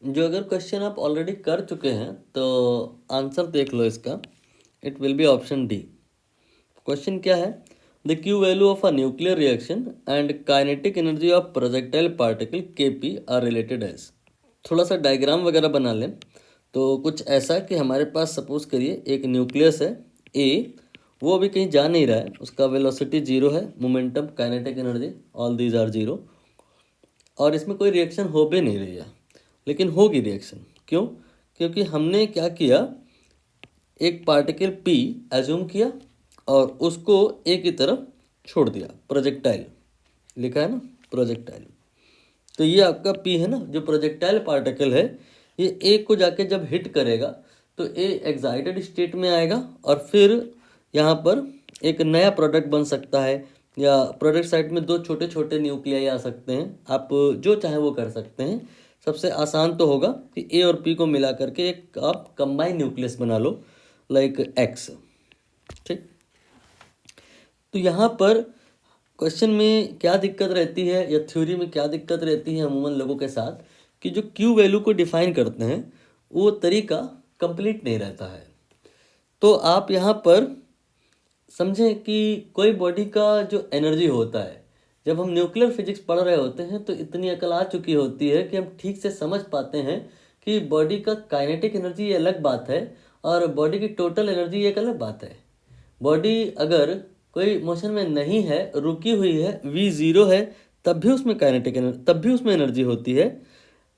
जो अगर क्वेश्चन आप ऑलरेडी कर चुके हैं तो आंसर देख लो इसका। It will be option D. Question क्या है? The Q value of a nuclear reaction and kinetic energy of projectile particle के पी आर रिलेटेड एज। थोड़ा सा डायग्राम वगैरह बना लें तो कुछ ऐसा कि हमारे पास सपोज करिए एक न्यूक्लियस है ए, वो अभी कहीं जा नहीं रहा है, उसका वेलोसिटी जीरो है, momentum, kinetic energy all these are zero, और इसमें कोई रिएक्शन हो भी नहीं रही है, लेकिन होगी रिएक्शन। क्यों? क्योंकि हमने क्या किया, एक पार्टिकल पी एज्यूम किया और उसको ए की तरफ छोड़ दिया, प्रोजेक्टाइल लिखा है ना, प्रोजेक्टाइल। तो ये आपका पी है ना, जो प्रोजेक्टाइल पार्टिकल है, ये ए को जाके जब हिट करेगा तो ए एक्साइटेड स्टेट में आएगा और फिर यहाँ पर एक नया प्रोडक्ट बन सकता है, या प्रोडक्ट साइड में दो छोटे छोटे न्यूक्लियाई आ सकते हैं, आप जो चाहे वो कर सकते हैं। सबसे आसान तो होगा कि ए और पी को मिला करके एक आप कंबाइन न्यूक्लियस बना लो, लाइक एक्स। ठीक। तो यहाँ पर क्वेश्चन में क्या दिक्कत रहती है या थ्योरी में क्या दिक्कत रहती है अमूमन लोगों के साथ, कि जो क्यू वैल्यू को डिफाइन करते हैं वो तरीका कंप्लीट नहीं रहता है। तो आप यहाँ पर समझें कि कोई बॉडी का जो एनर्जी होता है, जब हम न्यूक्लियर फिजिक्स पढ़ रहे होते हैं तो इतनी अकल आ चुकी होती है कि हम ठीक से समझ पाते हैं कि बॉडी का काइनेटिक एनर्जी ये अलग बात है और बॉडी की टोटल एनर्जी एक अलग बात है। बॉडी अगर कोई मोशन में नहीं है, रुकी हुई है, वी ज़ीरो है, तब भी उसमें काइनेटिक एनर्जी, तब भी उसमें एनर्जी होती है,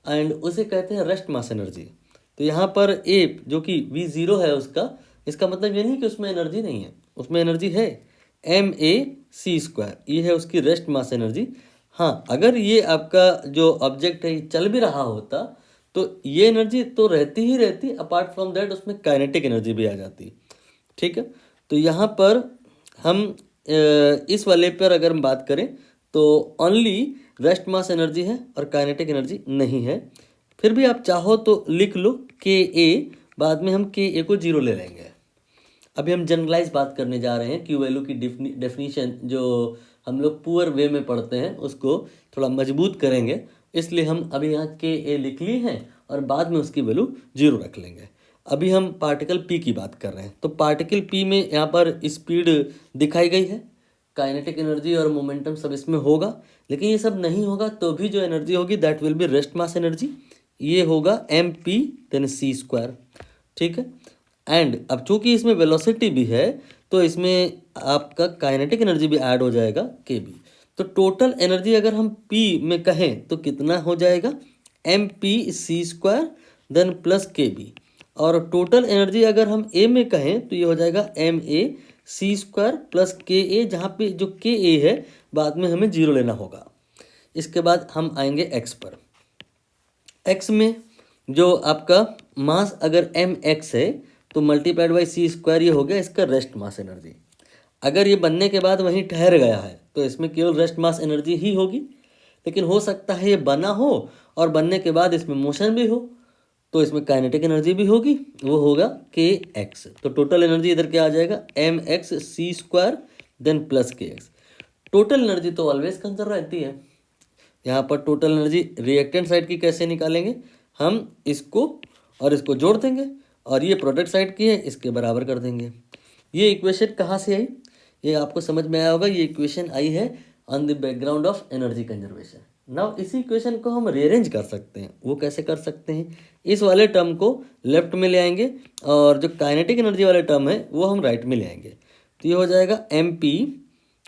एंड उसे कहते हैं रेस्ट मास एनर्जी। तो यहाँ पर ए जो कि वी ज़ीरो है उसका, इसका मतलब ये नहीं कि उसमें एनर्जी नहीं है, उसमें एनर्जी है, एम ए सी स्क्वायर, ये है उसकी रेस्ट मास एनर्जी। हाँ, अगर ये आपका जो ऑब्जेक्ट है ये चल भी रहा होता तो ये एनर्जी तो रहती ही रहती, अपार्ट फ्रॉम दैट उसमें काइनेटिक एनर्जी भी आ जाती। ठीक है। तो यहाँ पर हम इस वाले पर अगर हम बात करें तो ओनली रेस्ट मास एनर्जी है और काइनेटिक एनर्जी नहीं है। फिर भी आप चाहो तो लिख लो के ए, बाद में हम के ए को जीरो ले लेंगे। अभी हम जनरलाइज बात करने जा रहे हैं, क्यू वैल्यू की डेफिनीशन जो हम लोग पुअर वे में पढ़ते हैं उसको थोड़ा मजबूत करेंगे, इसलिए हम अभी यहाँ के ए लिख ली हैं और बाद में उसकी वैल्यू जीरो रख लेंगे। अभी हम पार्टिकल पी की बात कर रहे हैं, तो पार्टिकल पी में यहाँ पर स्पीड दिखाई गई है, काइनेटिक एनर्जी और मोमेंटम सब इसमें होगा, लेकिन ये सब नहीं होगा तो भी जो एनर्जी होगी that will be rest mass energy, ये होगा एम पी देन सी स्क्वायर। ठीक है। एंड अब चूंकि इसमें वेलोसिटी भी है तो इसमें आपका काइनेटिक एनर्जी भी ऐड हो जाएगा के बी। तो टोटल एनर्जी अगर हम पी में कहें तो कितना हो जाएगा, M P C square then plus K B, और टोटल एनर्जी अगर हम ए में कहें तो ये हो जाएगा M A C square plus K A, जहाँ पे जो के ए है बाद में हमें जीरो लेना होगा। इसके बाद हम आएंगे एक्स पर। एक्स में जो आपका मास अगर एम एक्स है तो मल्टीप्लाइड बाई सी स्क्वायर, ये हो गया इसका रेस्ट मास एनर्जी। अगर ये बनने के बाद वहीं ठहर गया है तो इसमें केवल रेस्ट मास एनर्जी ही होगी, लेकिन हो सकता है ये बना हो और बनने के बाद इसमें मोशन भी हो तो इसमें काइनेटिक एनर्जी भी होगी, वो होगा के एक्स। तो टोटल एनर्जी इधर क्या आ जाएगा, एम एक्स सी स्क्वायर देन प्लस के एक्स। टोटल एनर्जी तो ऑलवेज कंजर्व रहती है। यहाँ पर टोटल एनर्जी रिएक्टेंट साइड की कैसे निकालेंगे, हम इसको और इसको जोड़ देंगे और ये प्रोडक्ट साइड की है, इसके बराबर कर देंगे। ये इक्वेशन कहाँ से आई, ये आपको समझ में आया होगा। ये इक्वेशन आई है on the background of energy conservation. Now इसी इक्वेशन को हम रीअरेंज कर सकते हैं। वो कैसे कर सकते हैं, इस वाले टर्म को लेफ्ट में ले आएंगे और जो काइनेटिक एनर्जी वाले टर्म है वो हम राइट में ले आएंगे। तो ये हो जाएगा M P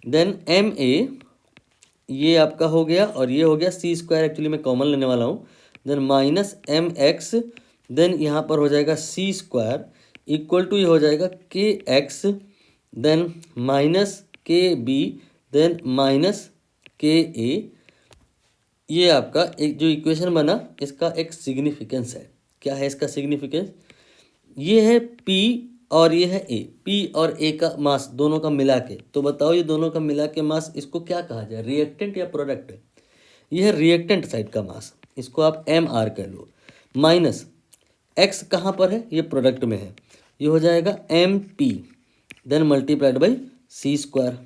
then M A, ये आपका हो गया, और ये हो गया सी स्क्वायर, एक्चुअली मैं कॉमन लेने वाला हूँ, देन माइनस एम एक्स, देन यहाँ पर हो जाएगा सी स्क्वायर इक्वल टू ये हो जाएगा के एक्स, देन माइनस के बी, देन माइनस के ए। ये आपका एक जो इक्वेशन बना इसका एक सिग्निफिकेंस है। क्या है इसका सिग्निफिकेंस, ये है पी और ये है ए, पी और ए का मास दोनों का मिला के। तो बताओ ये दोनों का मिला के मास, इसको क्या कहा जाए, रिएक्टेंट या प्रोडक्ट। ये है रिएक्टेंट साइड का मास, इसको आप एम आर कह लो, माइनस एक्स कहाँ पर है, ये प्रोडक्ट में है, ये हो जाएगा M P then multiplied by C square,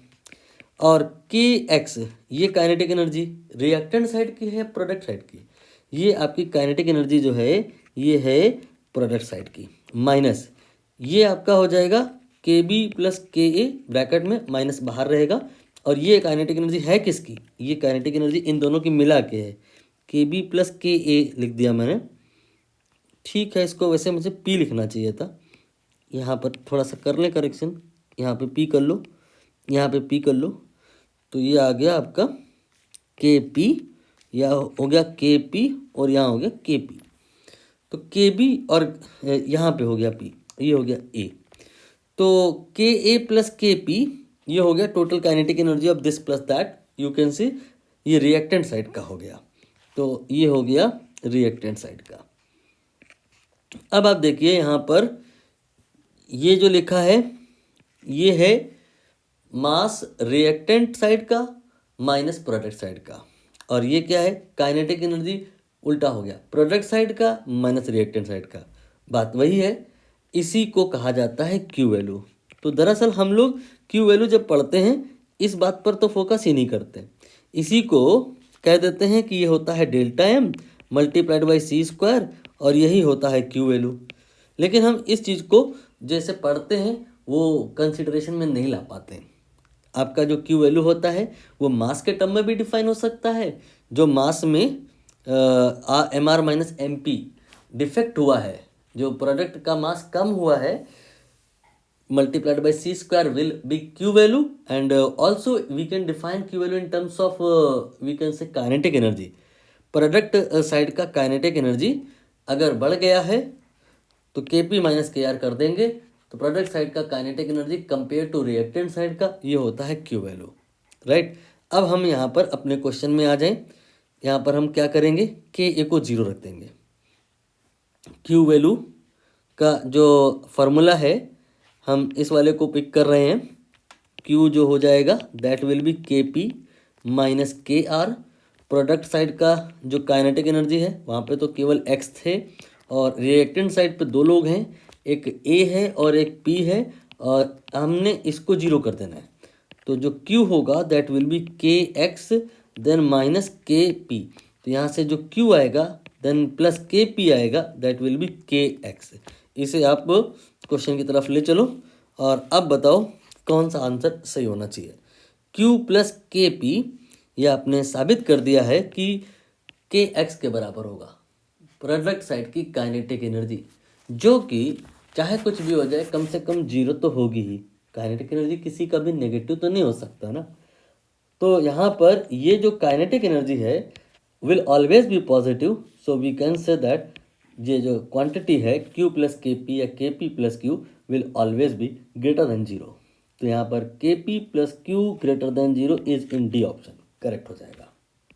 और के एक्स ये काइनेटिक एनर्जी रिएक्टेंट साइड की है प्रोडक्ट साइड की, ये आपकी काइनेटिक एनर्जी जो है ये है प्रोडक्ट साइड की, माइनस ये आपका हो जाएगा के बी प्लस के ए, ब्रैकेट में माइनस बाहर रहेगा, और ये काइनेटिक एनर्जी है किसकी, ये काइनेटिक एनर्जी इन दोनों की मिला के है, के बी प्लस के ए लिख दिया मैंने। ठीक है, इसको वैसे मुझे पी लिखना चाहिए था, यहाँ पर थोड़ा सा कर लें करेक्शन, यहाँ पे पी कर लो, यहाँ पे पी कर लो, तो ये आ गया आपका के पी, या हो गया के पी और यहाँ हो गया के पी, तो के बी और यहाँ पे हो गया पी, ये हो गया ए, तो के ए प्लस के पी ये हो गया total kinetic energy of this plus that, you can see ये रिएक्टेंट साइड का हो गया, तो ये हो गया रिएक्टेंट साइड का। अब आप देखिए यहाँ पर ये जो लिखा है ये है मास रिएक्टेंट साइड का माइनस प्रोडक्ट साइड का, और ये क्या है काइनेटिक एनर्जी उल्टा हो गया, प्रोडक्ट साइड का माइनस रिएक्टेंट साइड का, बात वही है, इसी को कहा जाता है क्यू वैल्यू। तो दरअसल हम लोग क्यू वैल्यू जब पढ़ते हैं इस बात पर तो फोकस ही नहीं करते, इसी को कह देते हैं कि ये होता है delta M multiplied by C square, और यही होता है क्यू वैल्यू। लेकिन हम इस चीज़ को जैसे पढ़ते हैं वो कंसिडरेशन में नहीं ला पाते। आपका जो क्यू वैल्यू होता है वो मास के टर्म में भी डिफाइन हो सकता है, जो मास में M R minus M P defect हुआ है, जो प्रोडक्ट का मास कम हुआ है, multiplied by c square will be q value, and also we can define q value in terms of we can say kinetic energy। Product side का kinetic energy अगर बढ़ गया है तो के पी माइनस के आर कर देंगे, तो प्रोडक्ट साइड का kinetic energy compare to reactant side का ये होता है क्यू वैल्यू, राइट। अब हम यहाँ पर अपने क्वेश्चन में आ जाएं, यहाँ पर हम क्या करेंगे के ए को 0 रख देंगे। क्यू वैल्यू का जो फॉर्मूला है हम इस वाले को पिक कर रहे हैं, Q जो हो जाएगा दैट विल बी के पी माइनस के आर, प्रोडक्ट साइड का जो काइनेटिक एनर्जी है वहाँ पे तो केवल x थे, और रिएक्टेंट साइड पे दो लोग हैं, एक A है और एक P है, और हमने इसको 0 कर देना है, तो जो Q होगा दैट विल बी के एक्स देन माइनस के पी, तो यहाँ से जो Q आएगा देन प्लस के पी आएगा दैट विल बी के एक्स। इसे आप क्वेश्चन की तरफ ले चलो, और अब बताओ कौन सा आंसर सही होना चाहिए। Q प्लस के पी यह आपने साबित कर दिया है कि के एक्स के बराबर होगा प्रोडक्ट साइड की काइनेटिक एनर्जी, जो कि चाहे कुछ भी हो जाए कम से कम 0 तो होगी ही, काइनेटिक एनर्जी किसी का भी नेगेटिव तो नहीं हो सकता ना। तो यहाँ पर ये जो काइनेटिक एनर्जी है will always be positive, so we can say that ये जो क्वांटिटी है Q प्लस के पी या के P plus Q will always be greater than 0। तो यहाँ पर के P plus Q greater than 0 is in D option correct हो जाएगा।